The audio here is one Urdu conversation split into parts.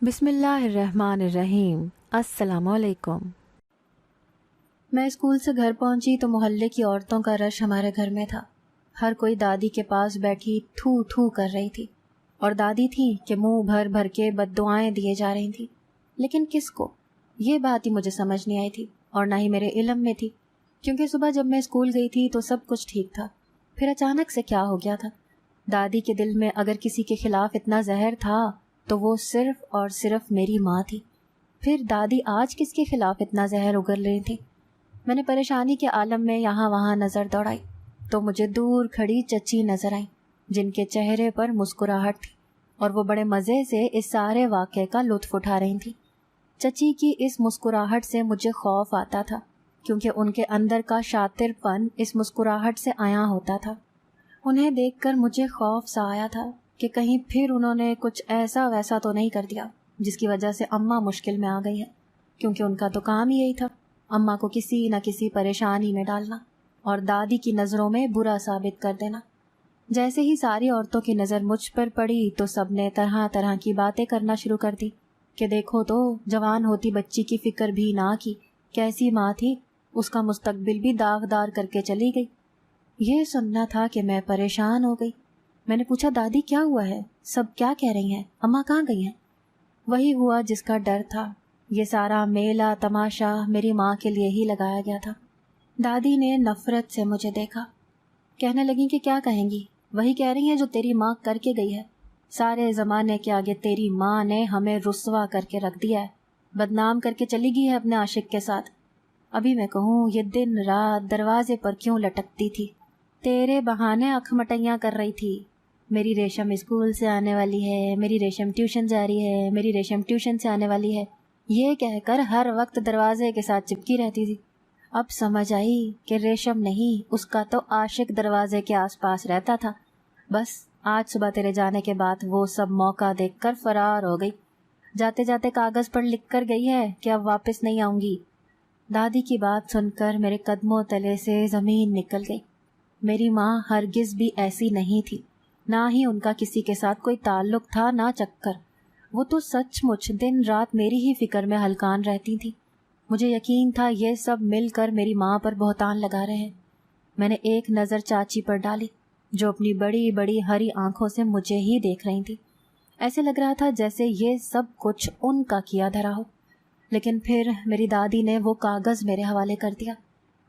بسم اللہ الرحمن الرحیم۔ السلام علیکم۔ میں اسکول سے گھر پہنچی تو محلے کی عورتوں کا رش ہمارے گھر میں تھا۔ ہر کوئی دادی کے پاس بیٹھی تھو تھو کر رہی تھی، اور دادی تھی کہ منہ بھر بھر کے بد دعائیں دیے جا رہی تھیں، لیکن کس کو؟ یہ بات ہی مجھے سمجھ نہیں آئی تھی، اور نہ ہی میرے علم میں تھی، کیونکہ صبح جب میں اسکول گئی تھی تو سب کچھ ٹھیک تھا، پھر اچانک سے کیا ہو گیا تھا؟ دادی کے دل میں اگر کسی کے خلاف اتنا زہر تھا تو وہ صرف اور صرف میری ماں تھی۔ پھر دادی آج کس کے خلاف اتنا زہر اگل رہی تھی؟ میں نے پریشانی کے عالم میں یہاں وہاں نظر دوڑائی تو مجھے دور کھڑی چچی نظر آئیں، جن کے چہرے پر مسکراہٹ تھی، اور وہ بڑے مزے سے اس سارے واقعے کا لطف اٹھا رہی تھیں۔ چچی کی اس مسکراہٹ سے مجھے خوف آتا تھا، کیونکہ ان کے اندر کا شاطر پن اس مسکراہٹ سے عیاں ہوتا تھا۔ انہیں دیکھ کر مجھے خوف سا آیا تھا کہ کہیں پھر انہوں نے کچھ ایسا ویسا تو نہیں کر دیا جس کی وجہ سے اماں مشکل میں آ گئی ہے، کیونکہ ان کا تو کام یہی تھا، اماں کو کسی نہ کسی پریشانی میں ڈالنا اور دادی کی نظروں میں برا ثابت کر دینا۔ جیسے ہی ساری عورتوں کی نظر مجھ پر پڑی تو سب نے طرح طرح کی باتیں کرنا شروع کر دی کہ دیکھو تو جوان ہوتی بچی کی فکر بھی نہ کی، کیسی ماں تھی، اس کا مستقبل بھی داغدار کر کے چلی گئی۔ یہ سننا تھا کہ میں پریشان ہو گئی۔ میں نے پوچھا دادی کیا ہوا ہے، سب کیا کہہ رہی ہیں، اماں کہاں گئی ہیں؟ وہی ہوا جس کا ڈر تھا، یہ سارا میلہ تماشا میری ماں کے لیے ہی لگایا گیا تھا۔ دادی نے نفرت سے مجھے دیکھا، کہنے لگی کہ کیا کہیں گی، وہی کہہ رہی ہیں جو تیری ماں کر کے گئی ہے، سارے زمانے کے آگے تیری ماں نے ہمیں رسوا کر کے رکھ دیا ہے، بدنام کر کے چلی گئی ہے اپنے عاشق کے ساتھ۔ ابھی میں کہوں یہ دن رات دروازے پر کیوں لٹکتی تھی، تیرے بہانے اکھ مٹیاں کر رہی تھی، میری ریشم اسکول سے آنے والی ہے، میری ریشم ٹیوشن جا رہی ہے، میری ریشم ٹیوشن سے آنے والی ہے، یہ کہہ کر ہر وقت دروازے کے ساتھ چپکی رہتی تھی۔ اب سمجھ آئی کہ ریشم نہیں، اس کا تو عاشق دروازے کے آس پاس رہتا تھا۔ بس آج صبح تیرے جانے کے بعد وہ سب موقع دیکھ کر فرار ہو گئی، جاتے جاتے کاغذ پر لکھ کر گئی ہے کہ اب واپس نہیں آؤں گی۔ دادی کی بات سن کر میرے قدموں تلے سے زمین نکل گئی۔ میری ماں ہرگز بھی ایسی نہیں تھی، نہ ہی ان کا کسی کے ساتھ کوئی تعلق تھا، نہ چکر۔ وہ تو سچ مچ دن رات میری ہی فکر میں ہلکان رہتی تھی۔ مجھے یقین تھا یہ سب مل کر میری ماں پر بہتان لگا رہے ہیں۔ میں نے ایک نظر چاچی پر ڈالی، جو اپنی بڑی بڑی ہری آنکھوں سے مجھے ہی دیکھ رہی تھی۔ ایسے لگ رہا تھا جیسے یہ سب کچھ ان کا کیا دھرا ہو۔ لیکن پھر میری دادی نے وہ کاغذ میرے حوالے کر دیا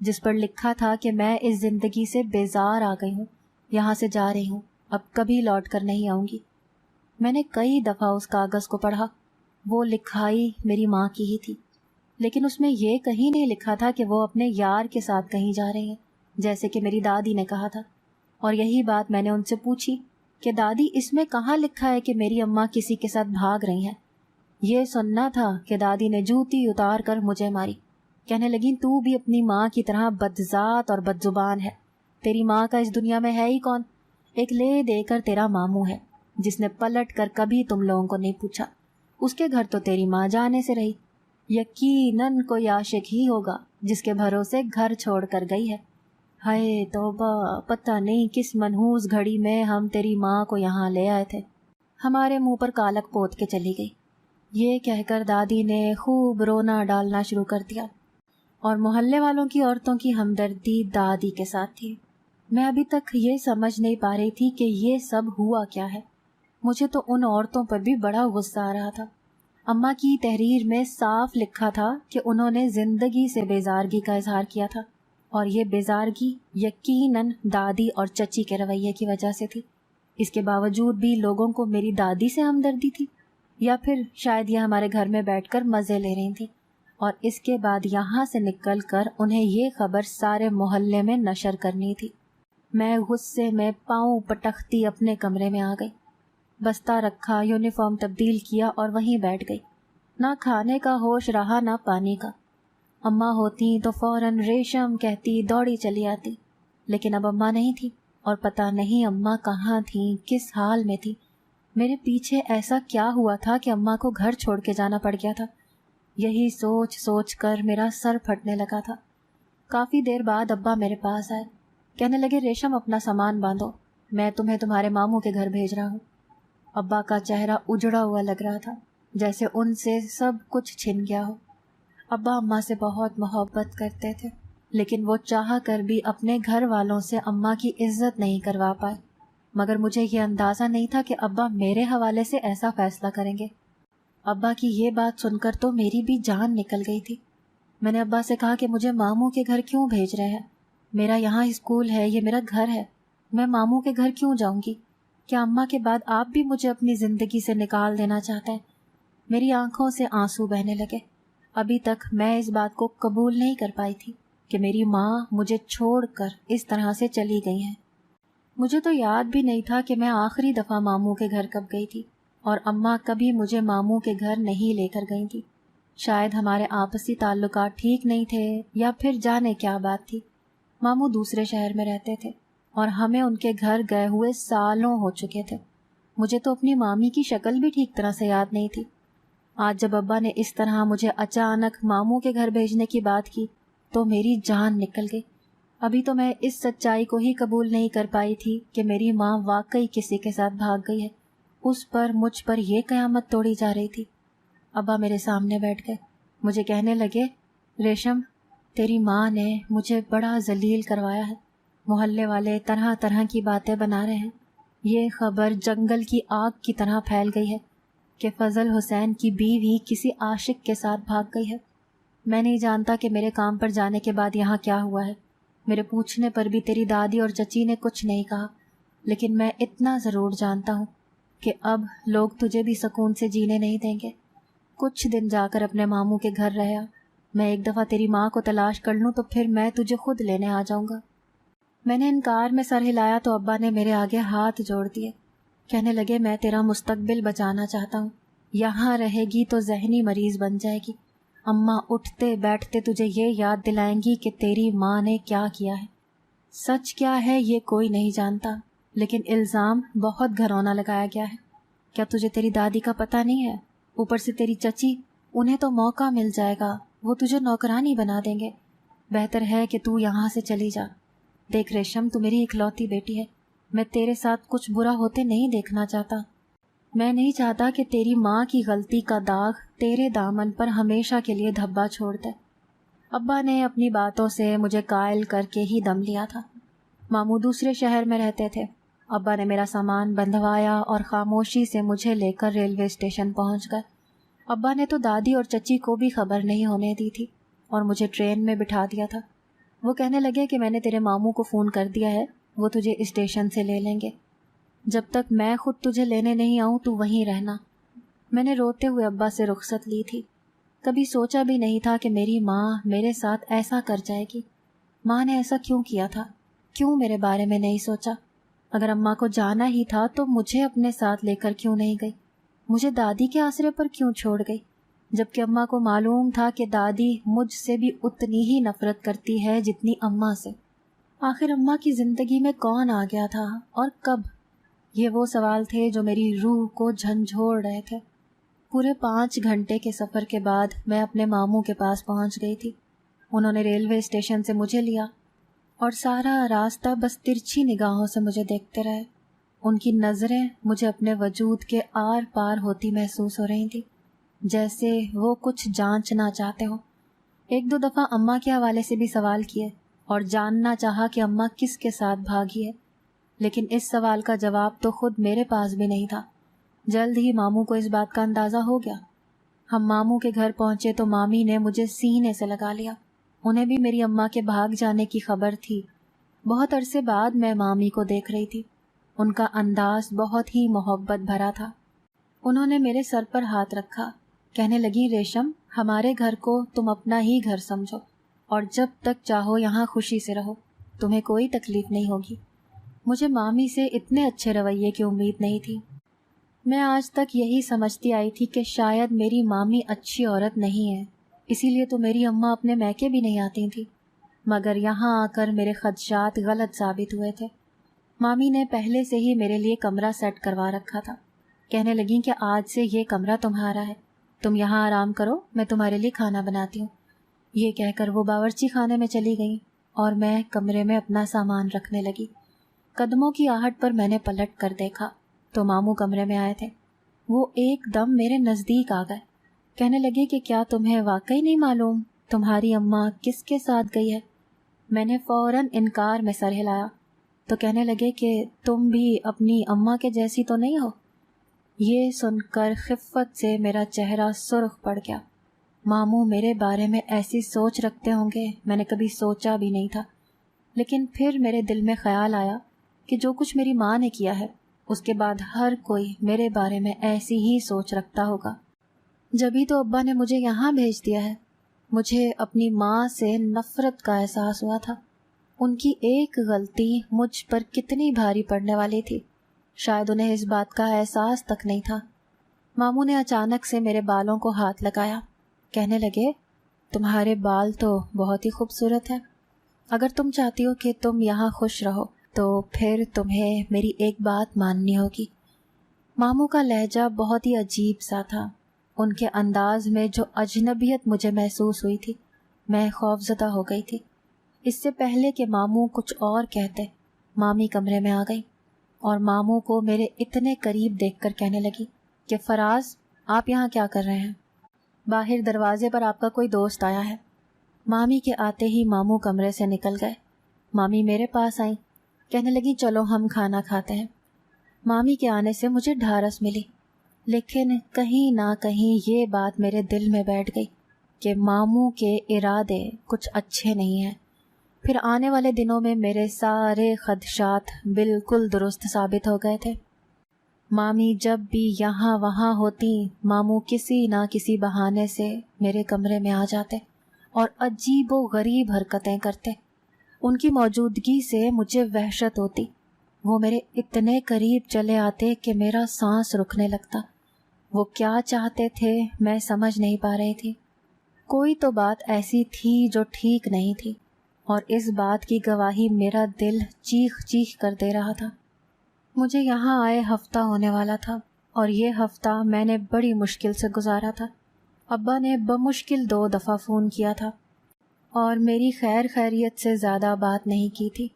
جس پر لکھا تھا کہ میں اس زندگی سے بیزار آ گئی ہوں، یہاں سے جا رہی ہوں، اب کبھی لوٹ کر نہیں آؤں گی۔ میں نے کئی دفعہ اس کاغذ کو پڑھا، وہ لکھائی میری ماں کی ہی تھی، لیکن اس میں یہ کہیں نہیں لکھا تھا کہ وہ اپنے یار کے ساتھ کہیں جا رہے ہیں، جیسے کہ میری دادی نے کہا تھا۔ اور یہی بات میں نے ان سے پوچھی کہ دادی اس میں کہاں لکھا ہے کہ میری اماں کسی کے ساتھ بھاگ رہی ہیں؟ یہ سننا تھا کہ دادی نے جوتی اتار کر مجھے ماری، کہنے لگیں تو بھی اپنی ماں کی طرح بدذات اور بدزبان ہے، تیری ماں کا اس دنیا میں ہے ہی کون؟ ایک لے دے کر تیرا ماموں ہے جس نے پلٹ کر کبھی تم لوگوں کو نہیں پوچھا، اس کے گھر تو تیری ماں جانے سے رہی، یقیناً کوئی عاشق ہی ہوگا جس کے بھروسے گھر چھوڑ کر گئی ہے۔ ہائے توبہ، پتہ نہیں کس منحوس گھڑی میں ہم تیری ماں کو یہاں لے آئے تھے، ہمارے منہ پر کالک پوت کے چلی گئی۔ یہ کہہ کر دادی نے خوب رونا ڈالنا شروع کر دیا، اور محلے والوں کی عورتوں کی ہمدردی دادی کے ساتھ تھی۔ میں ابھی تک یہ سمجھ نہیں پا رہی تھی کہ یہ سب ہوا کیا ہے۔ مجھے تو ان عورتوں پر بھی بڑا غصہ آ رہا تھا۔ اماں کی تحریر میں صاف لکھا تھا کہ انہوں نے زندگی سے بیزارگی کا اظہار کیا تھا، اور یہ بیزارگی یقیناً دادی اور چچی کے رویے کی وجہ سے تھی۔ اس کے باوجود بھی لوگوں کو میری دادی سے ہمدردی تھی، یا پھر شاید یہ ہمارے گھر میں بیٹھ کر مزے لے رہی تھی، اور اس کے بعد یہاں سے نکل کر انہیں یہ خبر سارے محلے میں نشر کرنی تھی۔ میں غصے میں پاؤں پٹختی اپنے کمرے میں آ گئی، بستہ رکھا، یونیفارم تبدیل کیا اور وہیں بیٹھ گئی۔ نہ کھانے کا ہوش رہا نہ پانی کا۔ اماں ہوتی تو فوراً ریشم کہتی دوڑی چلی آتی، لیکن اب اماں نہیں تھی، اور پتہ نہیں اماں کہاں تھیں، کس حال میں تھی۔ میرے پیچھے ایسا کیا ہوا تھا کہ اماں کو گھر چھوڑ کے جانا پڑ گیا تھا؟ یہی سوچ سوچ کر میرا سر پھٹنے لگا تھا۔ کافی دیر بعد ابا میرے پاس آئے، کہنے لگے ریشم اپنا سامان باندھو، میں تمہیں تمہارے ماموں کے گھر بھیج رہا ہوں۔ ابا کا چہرہ اجڑا ہوا لگ رہا تھا، جیسے ان سے سب کچھ چھن گیا ہو۔ ابا اماں سے بہت محبت کرتے تھے، لیکن وہ چاہ کر بھی اپنے گھر والوں سے اماں کی عزت نہیں کروا پائے، مگر مجھے یہ اندازہ نہیں تھا کہ ابا میرے حوالے سے ایسا فیصلہ کریں گے۔ ابا کی یہ بات سن کر تو میری بھی جان نکل گئی تھی۔ میں نے ابا سے کہا کہ مجھے ماموں کے گھر کیوں بھیج رہے ہیں؟ میرا یہاں اسکول ہے، یہ میرا گھر ہے، میں ماموں کے گھر کیوں جاؤں گی؟ کیا اماں کے بعد آپ بھی مجھے اپنی زندگی سے نکال دینا چاہتے ہیں؟ میری آنکھوں سے آنسو بہنے لگے۔ ابھی تک میں اس بات کو قبول نہیں کر پائی تھی کہ میری ماں مجھے چھوڑ کر اس طرح سے چلی گئی ہیں۔ مجھے تو یاد بھی نہیں تھا کہ میں آخری دفعہ ماموں کے گھر کب گئی تھی، اور اماں کبھی مجھے ماموں کے گھر نہیں لے کر گئی تھی۔ شاید ہمارے آپسی تعلقات ٹھیک نہیں تھے، یا پھر جانے کیا بات تھی۔ ماموں دوسرے شہر میں رہتے تھے اور ہمیں ان کے گھر گئے ہوئے سالوں ہو چکے تھے۔ مجھے تو اپنی مامی کی شکل بھی ٹھیک طرح سے یاد نہیں تھی۔ آج جب ابا نے اس طرح مجھے اچانک ماموں کے گھر بھیجنے کی بات کی تو میری جان نکل گئی۔ ابھی تو میں اس سچائی کو ہی قبول نہیں کر پائی تھی کہ میری ماں واقعی کسی کے ساتھ بھاگ گئی ہے۔ اس پر مجھ پر یہ قیامت توڑی جا رہی تھی۔ ابا میرے سامنے بیٹھ گئے، مجھے کہنے لگے، ریشم، تیری ماں نے مجھے بڑا ذلیل کروایا ہے۔ محلے والے طرح طرح کی باتیں بنا رہے ہیں۔ یہ خبر جنگل کی آگ کی طرح پھیل گئی ہے کہ فضل حسین کی بیوی کسی عاشق کے ساتھ بھاگ گئی ہے۔ میں نہیں جانتا کہ میرے کام پر جانے کے بعد یہاں کیا ہوا ہے۔ میرے پوچھنے پر بھی تیری دادی اور چچی نے کچھ نہیں کہا، لیکن میں اتنا ضرور جانتا ہوں کہ اب لوگ تجھے بھی سکون سے جینے نہیں دیں گے۔ کچھ دن جا کر اپنے ماموں کے گھر رہا، میں ایک دفعہ تیری ماں کو تلاش کر لوں تو پھر میں تجھے خود لینے آ جاؤں گا۔ میں نے انکار میں سر ہلایا تو ابا نے میرے آگے ہاتھ جوڑ دیے، کہنے لگے، میں تیرا مستقبل بچانا چاہتا ہوں، یہاں رہے گی تو ذہنی مریض بن جائے گی۔ اماں اٹھتے بیٹھتے تجھے یہ یاد دلائیں گی کہ تیری ماں نے کیا کیا ہے۔ سچ کیا ہے یہ کوئی نہیں جانتا، لیکن الزام بہت گھرونا لگایا گیا ہے۔ کیا تجھے تیری دادی کا پتہ نہیں ہے؟ اوپر سے تیری چچی، انہیں تو موقع مل جائے گا، وہ تجھے نوکرانی بنا دیں گے۔ بہتر ہے کہ تو یہاں سے چلی جا۔ دیکھ ریشم، تو میری اکلوتی بیٹی ہے، میں تیرے ساتھ کچھ برا ہوتے نہیں دیکھنا چاہتا۔ میں نہیں چاہتا کہ تیری ماں کی غلطی کا داغ تیرے دامن پر ہمیشہ کے لیے دھبا چھوڑ دے۔ ابا نے اپنی باتوں سے مجھے قائل کر کے ہی دم لیا تھا۔ ماموں دوسرے شہر میں رہتے تھے۔ ابا نے میرا سامان بندھوایا اور خاموشی سے مجھے لے کر ریلوے اسٹیشن پہنچ گئے۔ ابا نے تو دادی اور چچی کو بھی خبر نہیں ہونے دی تھی اور مجھے ٹرین میں بٹھا دیا تھا۔ وہ کہنے لگے کہ میں نے تیرے ماموں کو فون کر دیا ہے، وہ تجھے اسٹیشن سے لے لیں گے۔ جب تک میں خود تجھے لینے نہیں آؤں تو وہیں رہنا۔ میں نے روتے ہوئے ابا سے رخصت لی تھی۔ کبھی سوچا بھی نہیں تھا کہ میری ماں میرے ساتھ ایسا کر جائے گی۔ ماں نے ایسا کیوں کیا تھا؟ کیوں میرے بارے میں نہیں سوچا؟ اگر اماں کو جانا ہی تھا تو مجھے اپنے ساتھ لے کر کیوں نہیں گئی؟ مجھے دادی کے آسرے پر کیوں چھوڑ گئی؟ جبکہ اماں کو معلوم تھا کہ دادی مجھ سے بھی اتنی ہی نفرت کرتی ہے جتنی اماں سے۔ آخر اماں کی زندگی میں کون آ گیا تھا اور کب؟ یہ وہ سوال تھے جو میری روح کو جھنجھوڑ رہے تھے۔ پورے 5 گھنٹے کے سفر کے بعد میں اپنے ماموں کے پاس پہنچ گئی تھی۔ انہوں نے ریلوے اسٹیشن سے مجھے لیا اور سارا راستہ بس ترچھی نگاہوں سے مجھے دیکھتے رہے۔ ان کی نظریں مجھے اپنے وجود کے آر پار ہوتی محسوس ہو رہی تھیں، جیسے وہ کچھ جانچنا چاہتے ہوں۔ 1-2 دفعہ اماں کے حوالے سے بھی سوال کیے اور جاننا چاہا کہ اماں کس کے ساتھ بھاگی ہے، لیکن اس سوال کا جواب تو خود میرے پاس بھی نہیں تھا۔ جلد ہی ماموں کو اس بات کا اندازہ ہو گیا۔ ہم ماموں کے گھر پہنچے تو مامی نے مجھے سینے سے لگا لیا۔ انہیں بھی میری اماں کے بھاگ جانے کی خبر تھی۔ بہت عرصے بعد میں مامی کو دیکھ رہی تھی۔ ان کا انداز بہت ہی محبت بھرا تھا۔ انہوں نے میرے سر پر ہاتھ رکھا، کہنے لگی، ریشم، ہمارے گھر کو تم اپنا ہی گھر سمجھو اور جب تک چاہو یہاں خوشی سے رہو، تمہیں کوئی تکلیف نہیں ہوگی۔ مجھے مامی سے اتنے اچھے رویے کی امید نہیں تھی۔ میں آج تک یہی سمجھتی آئی تھی کہ شاید میری مامی اچھی عورت نہیں ہے، اسی لیے تو میری اماں اپنے میکے بھی نہیں آتی تھی، مگر یہاں آ کر میرے خدشات غلط ثابت ہوئے تھے۔ مامی نے پہلے سے ہی میرے لیے کمرہ سیٹ کروا رکھا تھا۔ کہنے لگیں کہ آج سے یہ کمرہ تمہارا ہے، تم یہاں آرام کرو، میں تمہارے لیے کھانا بناتی ہوں۔ یہ کہہ کر وہ باورچی خانے میں چلی گئیں اور میں کمرے میں اپنا سامان رکھنے لگی۔ قدموں کی آہٹ پر میں نے پلٹ کر دیکھا تو ماموں کمرے میں آئے تھے۔ وہ ایک دم میرے نزدیک آ گئے. کہنے لگے کہ کیا تمہیں واقعی نہیں معلوم تمہاری اماں کس کے ساتھ گئی ہے؟ میں نے فوراً انکار میں سر ہلایا. تو کہنے لگے کہ تم بھی اپنی اماں کے جیسی تو نہیں ہو. یہ سن کر خفت سے میرا چہرہ سرخ پڑ گیا. ماموں میرے بارے میں ایسی سوچ رکھتے ہوں گے میں نے کبھی سوچا بھی نہیں تھا. لیکن پھر میرے دل میں خیال آیا کہ جو کچھ میری ماں نے کیا ہے اس کے بعد ہر کوئی میرے بارے میں ایسی ہی سوچ رکھتا ہوگا. جبھی تو ابا نے مجھے یہاں بھیج دیا ہے. مجھے اپنی ماں سے نفرت کا احساس ہوا تھا. ان کی ایک غلطی مجھ پر کتنی بھاری پڑنے والی تھی. شاید انہیں اس بات کا احساس تک نہیں تھا. ماموں نے اچانک سے میرے بالوں کو ہاتھ لگایا. کہنے لگے تمہارے بال تو بہت ہی خوبصورت ہیں. اگر تم چاہتی ہو کہ تم یہاں خوش رہو تو پھر تمہیں میری ایک بات ماننی ہوگی. ماموں کا لہجہ بہت ہی عجیب سا تھا. ان کے انداز میں جو اجنبیت مجھے محسوس ہوئی تھی میں خوفزدہ ہو گئی تھی. اس سے پہلے کہ ماموں کچھ اور کہتے مامی کمرے میں آ گئی اور ماموں کو میرے اتنے قریب دیکھ کر کہنے لگی کہ فراز آپ یہاں کیا کر رہے ہیں؟ باہر دروازے پر آپ کا کوئی دوست آیا ہے. مامی کے آتے ہی ماموں کمرے سے نکل گئے. مامی میرے پاس آئیں. کہنے لگی چلو ہم کھانا کھاتے ہیں. مامی کے آنے سے مجھے ڈھارس ملی لیکن کہیں نہ کہیں یہ بات میرے دل میں بیٹھ گئی کہ ماموں کے ارادے کچھ اچھے نہیں ہیں. پھر آنے والے دنوں میں میرے سارے خدشات بالکل درست ثابت ہو گئے تھے. مامی جب بھی یہاں وہاں ہوتی ماموں کسی نہ کسی بہانے سے میرے کمرے میں آ جاتے اور عجیب و غریب حرکتیں کرتے. ان کی موجودگی سے مجھے وحشت ہوتی. وہ میرے اتنے قریب چلے آتے کہ میرا سانس رکنے لگتا. وہ کیا چاہتے تھے میں سمجھ نہیں پا رہی تھی. کوئی تو بات ایسی تھی جو ٹھیک نہیں تھی اور اس بات کی گواہی میرا دل چیخ چیخ کر دے رہا تھا. مجھے یہاں آئے ہفتہ ہونے والا تھا اور یہ ہفتہ میں نے بڑی مشکل سے گزارا تھا. ابا نے بمشکل 2 دفعہ فون کیا تھا اور میری خیر خیریت سے زیادہ بات نہیں کی تھی.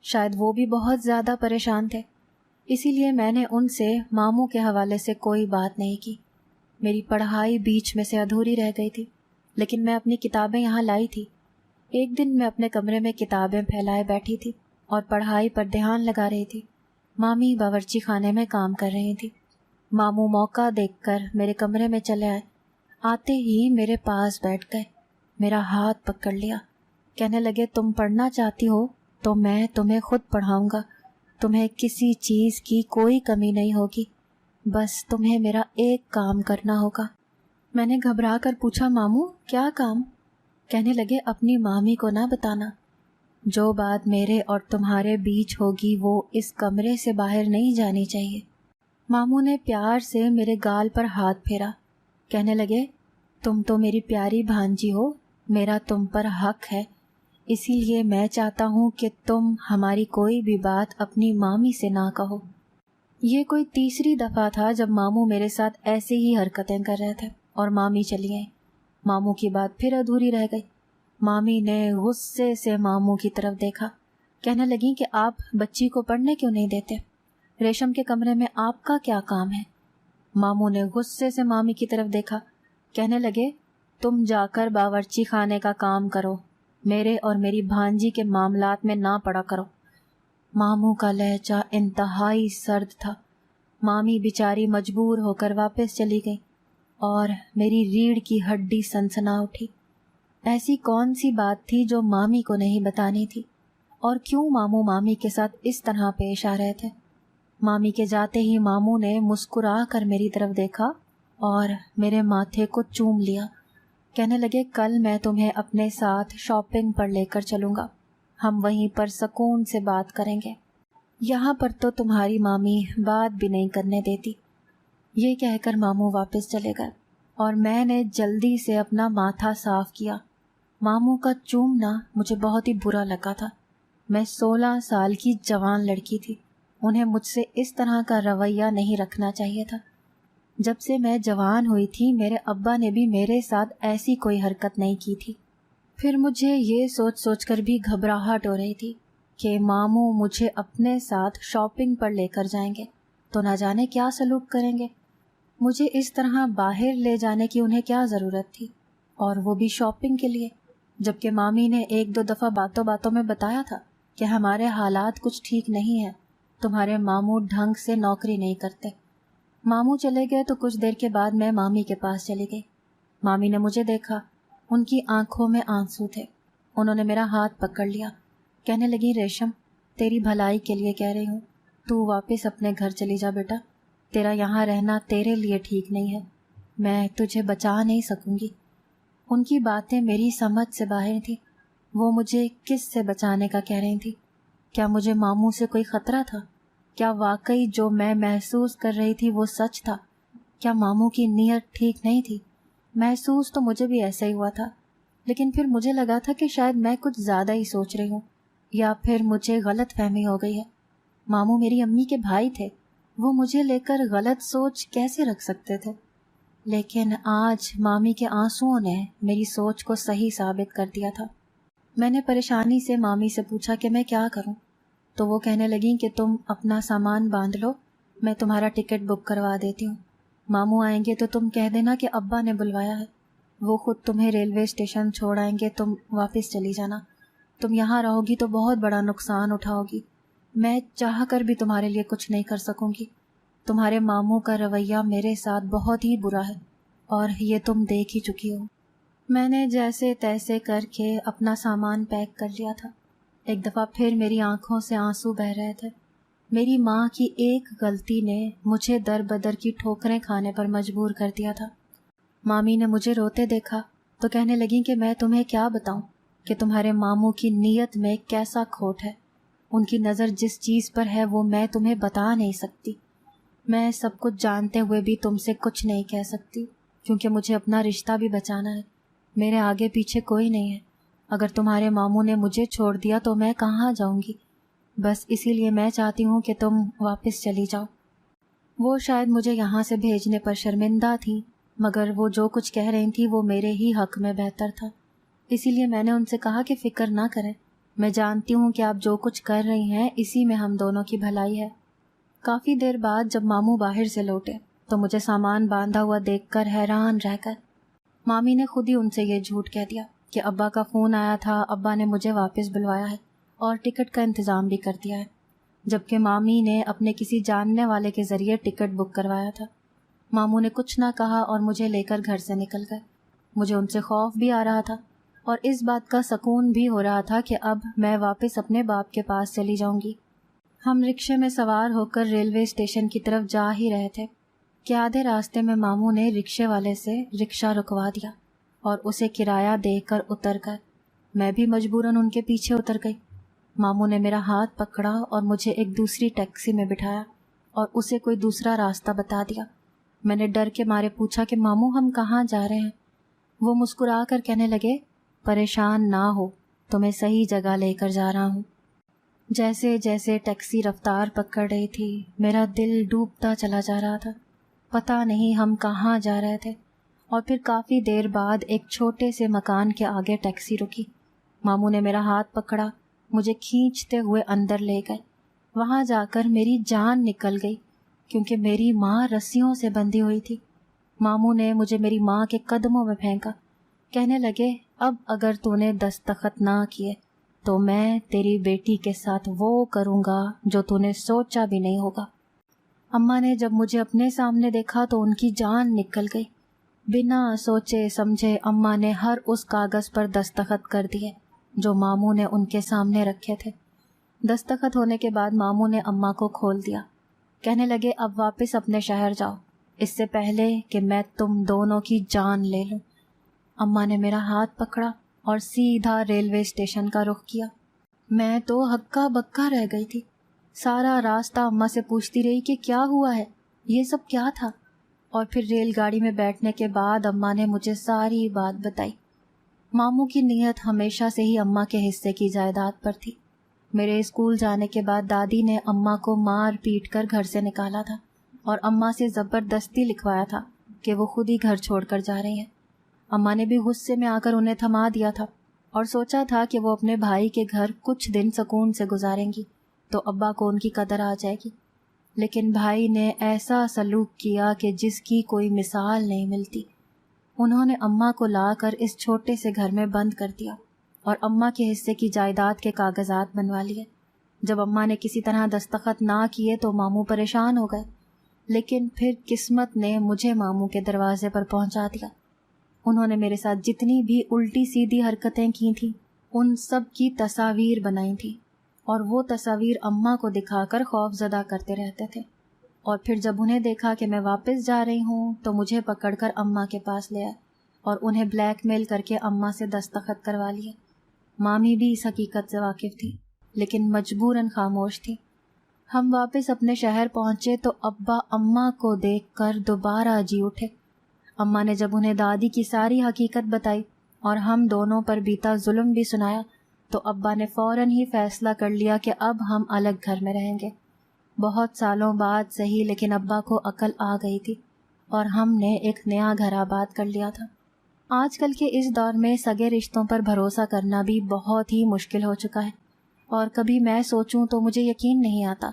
شاید وہ بھی بہت زیادہ پریشان تھے. اسی لیے میں نے ان سے ماموں کے حوالے سے کوئی بات نہیں کی. میری پڑھائی بیچ میں سے ادھوری رہ گئی تھی لیکن میں اپنی کتابیں یہاں لائی تھی. ایک دن میں اپنے کمرے میں کتابیں پھیلائے بیٹھی تھی اور پڑھائی پر دھیان لگا رہی تھی. مامی باورچی خانے میں کام کر رہی تھی. ماموں موقع دیکھ کر میرے کمرے میں چلے آئے. آتے ہی میرے پاس بیٹھ گئے. میرا ہاتھ پکڑ لیا. کہنے لگے تم پڑھنا چاہتی ہو تو میں تمہیں خود پڑھاؤں گا. تمہیں کسی چیز کی کوئی کمی نہیں ہوگی. بس تمہیں میرا ایک کام کرنا ہوگا. میں نے گھبرا کر پوچھا ماموں کیا کام؟ کہنے لگے اپنی مامی کو نہ بتانا. جو بات میرے اور تمہارے بیچ ہوگی وہ اس کمرے سے باہر نہیں جانی چاہیے. ماموں نے پیار سے میرے گال پر ہاتھ پھیرا. کہنے لگے تم تو میری پیاری بھانجی ہو. میرا تم پر حق ہے. اسی لیے میں چاہتا ہوں کہ تم ہماری کوئی بھی بات اپنی مامی سے نہ کہو. یہ کوئی تیسری دفعہ تھا جب ماموں میرے ساتھ ایسے ہی حرکتیں کر رہے تھے اور مامی چلی گئیں. ماموں کی بات پھر ادھوری رہ گئی. مامی نے غصے سے ماموں کی طرف دیکھا. کہنے لگیں کہ آپ بچی کو پڑھنے کیوں نہیں دیتے؟ ریشم کے کمرے میں آپ کا کیا کام ہے؟ ماموں نے غصے سے مامی کی طرف دیکھا. کہنے لگے تم جا کر باورچی خانے کا کام کرو. میرے اور میری بھانجی کے معاملات میں نہ پڑا کرو. ماموں کا لہجہ انتہائی سرد تھا. مامی بیچاری مجبور ہو کر واپس چلی گئی اور میری ریڑھ کی ہڈی سنسنا اٹھی. ایسی کون سی بات تھی جو مامی کو نہیں بتانی تھی اور کیوں ماموں مامی کے ساتھ اس طرح پیش آ رہے تھے؟ مامی کے جاتے ہی ماموں نے مسکرا کر میری طرف دیکھا اور میرے ماتھے کو چوم لیا. کہنے لگے کل میں تمہیں اپنے ساتھ شاپنگ پر لے کر چلوں گا. ہم وہیں پر سکون سے بات کریں گے. یہاں پر تو تمہاری مامی بات بھی نہیں کرنے دیتی. یہ کہہ کر ماموں واپس چلے گئے اور میں نے جلدی سے اپنا ماتھا صاف کیا. ماموں کا چومنا مجھے بہت ہی برا لگا تھا. میں 16 سال کی جوان لڑکی تھی. انہیں مجھ سے اس طرح کا رویہ نہیں رکھنا چاہیے تھا. جب سے میں جوان ہوئی تھی میرے ابا نے بھی میرے ساتھ ایسی کوئی حرکت نہیں کی تھی. پھر مجھے یہ سوچ سوچ کر بھی گھبراہٹ ہو رہی تھی کہ ماموں مجھے اپنے ساتھ شاپنگ پر لے کر جائیں گے تو نہ جانے کیا سلوک کریں گے. مجھے اس طرح باہر لے جانے کی انہیں کیا ضرورت تھی، اور وہ بھی شاپنگ کے لیے، جبکہ مامی نے 1-2 دفعہ باتوں باتوں میں بتایا تھا کہ ہمارے حالات کچھ ٹھیک نہیں ہیں، تمہارے ماموں ڈھنگ سے نوکری نہیں کرتے۔ ماموں چلے گئے تو کچھ دیر کے بعد میں مامی کے پاس چلی گئی۔ مامی نے مجھے دیکھا، ان کی آنکھوں میں آنسو تھے۔ انہوں نے میرا ہاتھ پکڑ لیا، کہنے لگی ریشم، تیری بھلائی کے لیے کہہ رہی ہوں، تو واپس اپنے گھر چلی جا بیٹا، تیرا یہاں رہنا تیرے لیے ٹھیک نہیں ہے، میں تجھے بچا نہیں سکوں گی۔ ان کی باتیں میری سمجھ سے باہر تھی۔ وہ مجھے کس سے بچانے کا کہہ رہی تھی؟ کیا مجھے ماموں سے کوئی خطرہ تھا؟ کیا واقعی جو میں محسوس کر رہی تھی وہ سچ تھا؟ کیا ماموں کی نیت ٹھیک نہیں تھی؟ محسوس تو مجھے بھی ایسا ہی ہوا تھا، لیکن پھر مجھے لگا تھا کہ شاید میں کچھ زیادہ ہی سوچ رہی ہوں، یا پھر مجھے غلط فہمی ہو گئی ہے۔ ماموں میری امی کے بھائی تھے، وہ مجھے لے کر غلط سوچ کیسے رکھ سکتے تھے؟ لیکن آج مامی کے آنسوؤں نے میری سوچ کو صحیح ثابت کر دیا تھا۔ میں نے پریشانی سے مامی سے پوچھا کہ میں کیا کروں، تو وہ کہنے لگیں کہ تم اپنا سامان باندھ لو، میں تمہارا ٹکٹ بک کروا دیتی ہوں۔ ماموں آئیں گے تو تم کہہ دینا کہ ابا نے بلوایا ہے، وہ خود تمہیں ریلوے اسٹیشن چھوڑ آئیں گے، تم واپس چلی جانا۔ تم یہاں رہو گی تو بہت بڑا نقصان اٹھاؤ گی، میں چاہ کر بھی تمہارے لیے کچھ نہیں کر سکوں گی۔ تمہارے ماموں کا رویہ میرے ساتھ بہت ہی برا ہے، اور یہ تم دیکھ ہی چکی ہو۔ میں نے جیسے تیسے کر کے اپنا سامان پیک کر لیا تھا۔ ایک دفعہ پھر میری آنکھوں سے آنسو بہہ رہے تھے۔ میری ماں کی ایک غلطی نے مجھے در بدر کی ٹھوکریں کھانے پر مجبور کر دیا تھا۔ مامی نے مجھے روتے دیکھا تو کہنے لگیں کہ میں تمہیں کیا بتاؤں کہ تمہارے ماموں کی نیت میں کیسا کھوٹ ہے، ان کی نظر جس چیز پر ہے وہ میں تمہیں بتا نہیں سکتی۔ میں سب کچھ جانتے ہوئے بھی تم سے کچھ نہیں کہہ سکتی، کیونکہ مجھے اپنا رشتہ بھی بچانا ہے، میرے آگے پیچھے کوئی نہیں ہے۔ اگر تمہارے ماموں نے مجھے چھوڑ دیا تو میں کہاں جاؤں گی؟ بس اسی لیے میں چاہتی ہوں کہ تم واپس چلی جاؤ۔ وہ شاید مجھے یہاں سے بھیجنے پر شرمندہ تھیں، مگر وہ جو کچھ کہہ رہی تھیں وہ میرے ہی حق میں بہتر تھا۔ اسی لیے میں نے ان سے کہا کہ فکر نہ کریں، میں جانتی ہوں کہ آپ جو کچھ کر رہی ہیں اسی میں ہم دونوں کی بھلائی ہے۔ کافی دیر بعد جب ماموں باہر سے لوٹے تو مجھے سامان باندھا ہوا دیکھ کر حیران رہ گئے۔ مامی نے خود ہی ان سے یہ جھوٹ کہہ دیا کہ ابا کا فون آیا تھا، ابا نے مجھے واپس بلوایا ہے اور ٹکٹ کا انتظام بھی کر دیا ہے، جبکہ مامی نے اپنے کسی جاننے والے کے ذریعے ٹکٹ بک کروایا تھا۔ ماموں نے کچھ نہ کہا اور مجھے لے کر گھر سے نکل گئے۔ مجھے ان سے خوف بھی آ رہا تھا اور اس بات کا سکون بھی ہو رہا تھا کہ اب میں واپس اپنے باپ کے پاس چلی جاؤں گی۔ ہم رکشے میں سوار ہو کر ریلوے اسٹیشن کی طرف جا ہی رہے تھے کہ آدھے راستے میں ماموں نے رکشے والے سے رکشہ رکوا دیا اور اسے کرایہ دے کر اتر گئے۔ میں بھی مجبوراً ان کے پیچھے اتر گئی۔ ماموں نے میرا ہاتھ پکڑا اور مجھے ایک دوسری ٹیکسی میں بٹھایا اور اسے کوئی دوسرا راستہ بتا دیا۔ میں نے ڈر کے مارے پوچھا کہ ماموں ہم کہاں جا رہے ہیں؟ وہ مسکرا کر کہنے لگے، پریشان نہ ہو، تمہیں صحیح جگہ لے کر جا رہا ہوں۔ جیسے جیسے ٹیکسی رفتار پکڑ رہی تھی میرا دل ڈوبتا چلا جا رہا تھا، پتہ نہیں ہم کہاں جا رہے تھے۔ اور پھر کافی دیر بعد ایک چھوٹے سے مکان کے آگے ٹیکسی رکی۔ ماموں نے میرا ہاتھ پکڑا، مجھے کھینچتے ہوئے اندر لے گئے۔ وہاں جا کر میری جان نکل گئی کیونکہ میری ماں رسیوں سے بندھی ہوئی تھی۔ ماموں نے مجھے میری ماں کے قدموں میں پھینکا، کہنے لگے، اب اگر تو نے دستخط نہ کیے تو میں تیری بیٹی کے ساتھ وہ کروں گا جو تو نے سوچا بھی نہیں ہوگا۔ اماں نے جب مجھے اپنے سامنے دیکھا تو ان کی جان نکل گئی۔ بنا سوچے سمجھے اماں نے ہر اس کاغذ پر دستخط کر دیے جو ماموں نے ان کے سامنے رکھے تھے۔ دستخط ہونے کے بعد ماموں نے اماں کو کھول دیا، کہنے لگے، اب واپس اپنے شہر جاؤ اس سے پہلے کہ میں تم دونوں کی جان لے لوں۔ اماں نے میرا ہاتھ پکڑا اور سیدھا ریلوے اسٹیشن کا رخ کیا۔ میں تو ہکا بکا رہ گئی تھی۔ سارا راستہ اماں سے پوچھتی رہی کہ کیا ہوا ہے، یہ سب کیا تھا۔ اور پھر ریل گاڑی میں بیٹھنے کے بعد اماں نے مجھے ساری بات بتائی۔ ماموں کی نیت ہمیشہ سے ہی اماں کے حصے کی جائیداد پر تھی۔ میرے اسکول جانے کے بعد دادی نے اماں کو مار پیٹ کر گھر سے نکالا تھا اور اماں سے زبردستی لکھوایا تھا کہ وہ خود ہی گھر چھوڑ کر جا رہی ہیں۔ اماں نے بھی غصے میں آ کر انہیں تھما دیا تھا اور سوچا تھا کہ وہ اپنے بھائی کے گھر کچھ دن سکون سے گزاریں گی تو ابا کو ان کی قدر آ جائے گی۔ لیکن بھائی نے ایسا سلوک کیا کہ جس کی کوئی مثال نہیں ملتی۔ انہوں نے اماں کو لا کر اس چھوٹے سے گھر میں بند کر دیا اور اماں کے حصے کی جائیداد کے کاغذات بنوا لیے۔ جب اماں نے کسی طرح دستخط نہ کیے تو ماموں پریشان ہو گئے، لیکن پھر قسمت نے مجھے ماموں کے دروازے پر پہنچا دیا۔ انہوں نے میرے ساتھ جتنی بھی الٹی سیدھی حرکتیں کی تھیں ان سب کی تصاویر بنائی تھی، اور وہ تصاویر اماں کو دکھا کر خوف زدہ کرتے رہتے تھے، اور پھر جب انہیں دیکھا کہ میں واپس جا رہی ہوں تو مجھے پکڑ کر اماں کے پاس لے آئے اور انہیں بلیک میل کر کے اماں سے دستخط کروا لیے۔ مامی بھی اس حقیقت سے واقف تھی لیکن مجبوراً خاموش تھی۔ ہم واپس اپنے شہر پہنچے تو ابا اماں کو دیکھ کر دوبارہ جی اٹھے۔ اماں نے جب انہیں دادی کی ساری حقیقت بتائی اور ہم دونوں پر بیتا ظلم بھی سنایا تو ابا نے فوراً ہی فیصلہ کر لیا کہ اب ہم الگ گھر میں رہیں گے۔ بہت سالوں بعد صحیح لیکن ابا کو عقل آ گئی تھی اور ہم نے ایک نیا گھر آباد کر لیا تھا۔ آج کل کے اس دور میں سگے رشتوں پر بھروسہ کرنا بھی بہت ہی مشکل ہو چکا ہے، اور کبھی میں سوچوں تو مجھے یقین نہیں آتا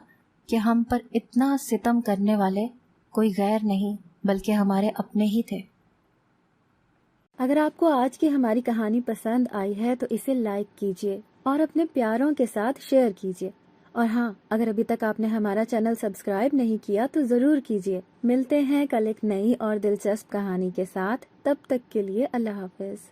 کہ ہم پر اتنا ستم کرنے والے کوئی غیر نہیں بلکہ ہمارے اپنے ہی تھے۔ اگر آپ کو آج کی ہماری کہانی پسند آئی ہے تو اسے لائک کیجیے اور اپنے پیاروں کے ساتھ شیئر کیجیے، اور ہاں، اگر ابھی تک آپ نے ہمارا چینل سبسکرائب نہیں کیا تو ضرور کیجیے۔ ملتے ہیں کل ایک نئی اور دلچسپ کہانی کے ساتھ، تب تک کے لیے اللہ حافظ۔